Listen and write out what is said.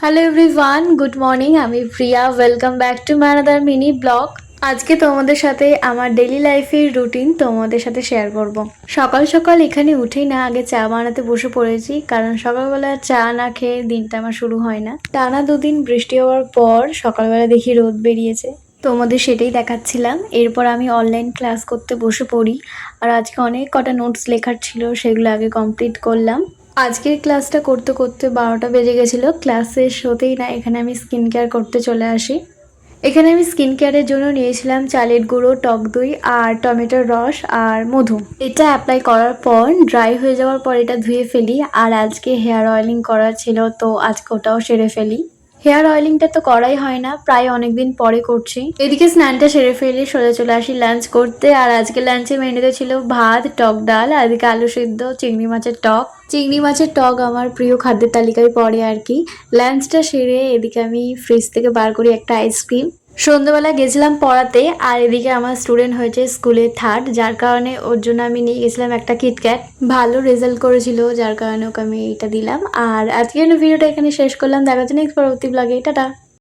Hello everyone, good morning. আমি Priya. Welcome back to my another mini blog. আজকে তোমাদের সাথে আমার ডেইলি লাইফের রুটিন তোমাদের সাথে শেয়ার করব। সকাল সকাল এখানে উঠেই না আগে চা বানাতে বসে পড়েছি, কারণ সকালবেলা চা না খেয়ে দিনটা আমার শুরু হয় না। টানা দুদিন বৃষ্টি হওয়ার পর সকালবেলা দেখি রোদ বেরিয়েছে, তোমাদের সেটাই দেখাচ্ছিলাম। এরপর আমি অনলাইন ক্লাস করতে বসে পড়ি। আর আজকে অনেক কটা নোটস লেখার ছিল, সেগুলো আগে কমপ্লিট করলাম। আজকের ক্লাসটা করতে করতে 12টা বেজে গেছিলো। ক্লাস শেষ হতেই না এখানে আমি স্কিন কেয়ার করতে চলে আসি। এখানে আমি স্কিন কেয়ারের জন্য নিয়েছিলাম চালের গুঁড়ো, টক দই আর টমেটোর রস আর মধু। এটা অ্যাপ্লাই করার পর ড্রাই হয়ে যাওয়ার পর এটা ধুয়ে ফেলি। আর আজকে হেয়ার অয়েলিং করার ছিল, তো আজকে ওটাও সেরে ফেলি। হেয়ার অয়েলিংটা তো করাই হয় না, প্রায় অনেকদিন পরে করছি। এদিকে স্নানটা সেরে ফেলে সোজা চলে আসি লাঞ্চ করতে। আর আজকে লাঞ্চে মেনুতে ছিল ভাত, টক ডাল, আর এদিকে আলু সিদ্ধ, চিংড়ি মাছের টক। চিংড়ি মাছের টক আমার প্রিয় খাদ্যের তালিকায় পড়ে আর কি। লাঞ্চটা সেরে এদিকে আমি ফ্রিজ থেকে বার করি একটা আইসক্রিম। সন্ধ্যাবেলা গেছিলাম পড়াতে, আর এদিকে আমার স্টুডেন্ট হয়েছে স্কুলে থার্ড, যার কারণে ওর জন্য আমি নিয়ে গেছিলাম একটা কিটক্যাট। ভালো রেজাল্ট করেছিল, যার কারণে ওকে আমি এটা দিলাম। আর আজকের ভিডিওটা এখানে শেষ করলাম। দেখা হচ্ছে নেক্সট পরবর্তী ব্লগে। টাটা।